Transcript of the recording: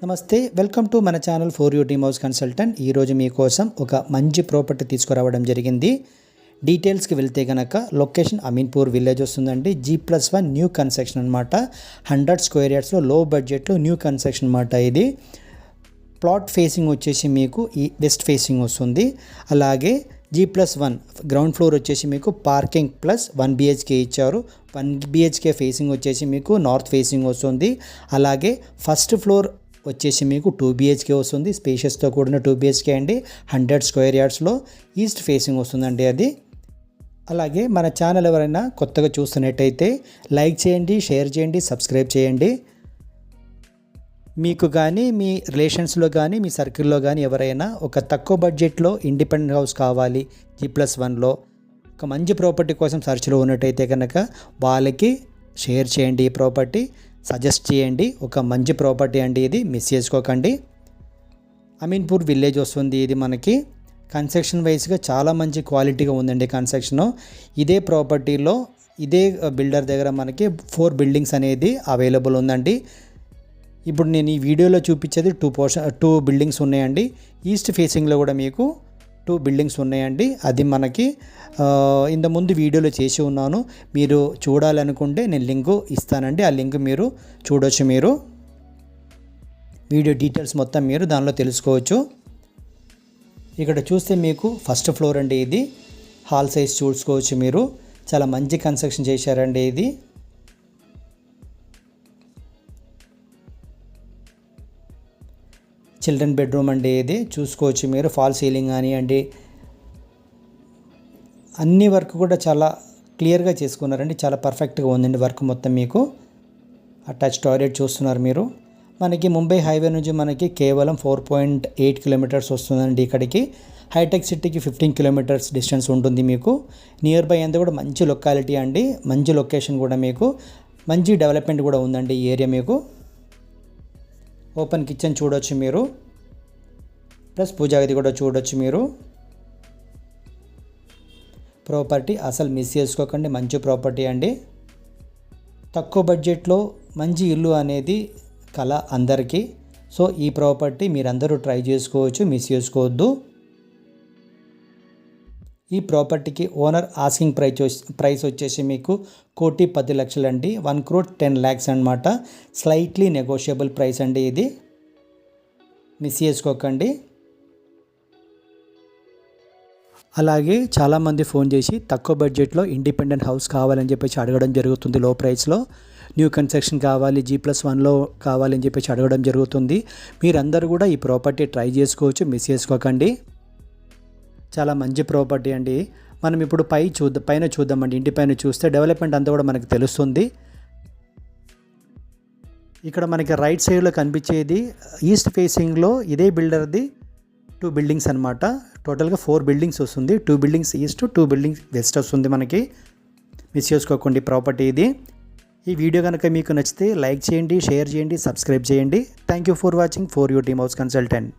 నమస్తే, welcome to మన channel for you team house consultant. ఈరోజు మీకోసం ఒక మంచి ప్రాపర్టీ తీసుకురావడం జరిగింది. డీటెయిల్స్కి వెళ్తే కనుక లొకేషన్ అమీన్పూర్ విలేజ్ వస్తుందండి. G+1 న్యూ కన్స్ట్రక్షన్ అనమాట. 100 స్క్వేర్ యార్డ్స్లో లో బడ్జెట్లో న్యూ కన్స్ట్రక్షన్ అనమాట. ఇది ప్లాట్ ఫేసింగ్ వచ్చేసి మీకు ఈ వెస్ట్ ఫేసింగ్ వస్తుంది. అలాగే G+1 గ్రౌండ్ ఫ్లోర్ వచ్చేసి మీకు పార్కింగ్ ప్లస్ 1 BHK ఇచ్చారు. 1 BHK ఫేసింగ్ వచ్చేసి మీకు నార్త్ ఫేసింగ్ వస్తుంది. అలాగే ఫస్ట్ ఫ్లోర్ వచ్చేసి మీకు 2 BHK వస్తుంది. స్పేషియస్తో కూడిన 2 BHK అండి. 100 స్క్వేర్ యార్డ్స్లో ఈస్ట్ ఫేసింగ్ వస్తుందండి అది. అలాగే మన ఛానల్ ఎవరైనా కొత్తగా చూస్తున్నట్టయితే లైక్ చేయండి, షేర్ చేయండి, సబ్స్క్రైబ్ చేయండి. మీకు కానీ మీ రిలేషన్స్లో కానీ మీ సర్కిల్లో కానీ ఎవరైనా ఒక తక్కువ బడ్జెట్లో ఇండిపెండెంట్ హౌస్ కావాలి G+1లో ఒక మంచి ప్రాపర్టీ కోసం సర్చ్లో ఉన్నట్టయితే కనుక వాళ్ళకి షేర్ చేయండి. ఈ ప్రాపర్టీ సజెస్ట్ చేయండి. ఒక మంచి ప్రాపర్టీ అండి, ఇది మిస్ చేసుకోకండి. అమీన్పూర్ విలేజ్ వస్తుంది. ఇది మనకి కన్స్ట్రక్షన్ వైజ్గా చాలా మంచి క్వాలిటీగా ఉందండి కన్స్ట్రక్షను. ఇదే ప్రాపర్టీలో ఇదే బిల్డర్ దగ్గర మనకి 4 బిల్డింగ్స్ అనేది అవైలబుల్ ఉందండి. ఇప్పుడు నేను ఈ వీడియోలో చూపించేది 2 బిల్డింగ్స్ ఉన్నాయండి. ఈస్ట్ ఫేసింగ్లో కూడా మీకు 2 బిల్డింగ్స్ ఉన్నాయండి. అది మనకి ఇంత ముందు వీడియోలో చేసి ఉన్నాను. మీరు చూడాలనుకుంటే నేను లింకు ఇస్తానండి. ఆ లింక్ మీరు చూడవచ్చు. మీరు వీడియో డీటెయిల్స్ మొత్తం మీరు దానిలో తెలుసుకోవచ్చు. ఇక్కడ చూస్తే మీకు ఫస్ట్ ఫ్లోర్ అండి. ఇది హాల్ సైజ్ చూసుకోవచ్చు. మీరు చాలా మంచి కన్స్ట్రక్షన్ చేశారండి. ఇది చిల్డ్రన్ బెడ్రూమ్ అండి. ఇది చూసుకోవచ్చు మీరు. ఫాల్ సీలింగ్ కానివ్వండి, అన్ని వర్క్ కూడా చాలా క్లియర్గా చేసుకున్నారండి. చాలా పర్ఫెక్ట్గా ఉందండి వర్క్ మొత్తం. మీకు అటాచ్ టాయిలెట్ చూస్తున్నారు మీరు. మనకి ముంబై హైవే నుంచి మనకి కేవలం 4.8 కిలోమీటర్స్ వస్తుందండి ఇక్కడికి. హైటెక్ సిటీకి 15 కిలోమీటర్స్ డిస్టెన్స్ ఉంటుంది మీకు. నియర్ బై అంతా కూడా మంచి లొకాలిటీ అండి. మంచి లొకేషన్ కూడా మీకు. మంచి డెవలప్మెంట్ కూడా ఉందండి ఈ ఏరియా. మీకు ఓపెన్ కిచెన్ చూడవచ్చు మీరు, ప్లస్ పూజా గది కూడా చూడవచ్చు మీరు. ప్రాపర్టీ అసలు మిస్ చేసుకోకండి. మంచి ప్రాపర్టీ అండి. తక్కువ బడ్జెట్లో మంచి ఇల్లు అనేది కల అందరికీ. సో ఈ ప్రాపర్టీ మీరందరూ ట్రై చేసుకోవచ్చు, మిస్ చేసుకోవద్దు. ఈ ప్రాపర్టీకి ఓనర్ ఆస్కింగ్ ప్రైస్ వచ్చేసి మీకు 1,10,00,000 అండి. 1,10,00,000 అనమాట. స్లైట్లీ నెగోషియబుల్ ప్రైస్ అండి. ఇది మిస్ చేసుకోకండి. అలాగే చాలామంది ఫోన్ చేసి తక్కువ బడ్జెట్లో ఇండిపెండెంట్ హౌస్ కావాలని చెప్పేసి అడగడం జరుగుతుంది. లో ప్రైస్లో న్యూ కన్స్ట్రక్షన్ కావాలి, G+1లో కావాలని చెప్పేసి అడగడం జరుగుతుంది. మీరందరూ కూడా ఈ ప్రాపర్టీ ట్రై చేసుకోవచ్చు, మిస్ చేసుకోకండి. చాలా మంచి ప్రాపర్టీ అండి. మనం ఇప్పుడు పైన చూద్దామండి. ఇంటి పైన చూస్తే డెవలప్మెంట్ అంతా కూడా మనకు తెలుస్తుంది. ఇక్కడ మనకి రైట్ సైడ్లో కనిపించేది ఈస్ట్ ఫేసింగ్లో ఇదే బిల్డర్ది 2 బిల్డింగ్స్ అనమాట. టోటల్గా 4 బిల్డింగ్స్ వస్తుంది. 2 బిల్డింగ్స్ ఈస్ట్, 2 బిల్డింగ్స్ వెస్ట్ వస్తుంది మనకి. మిస్ చేసుకోకండి ప్రాపర్టీ ఇది. ఈ వీడియో కనుక మీకు నచ్చితే లైక్ చేయండి, షేర్ చేయండి, సబ్స్క్రైబ్ చేయండి. Thank you for watching for you team house consultant.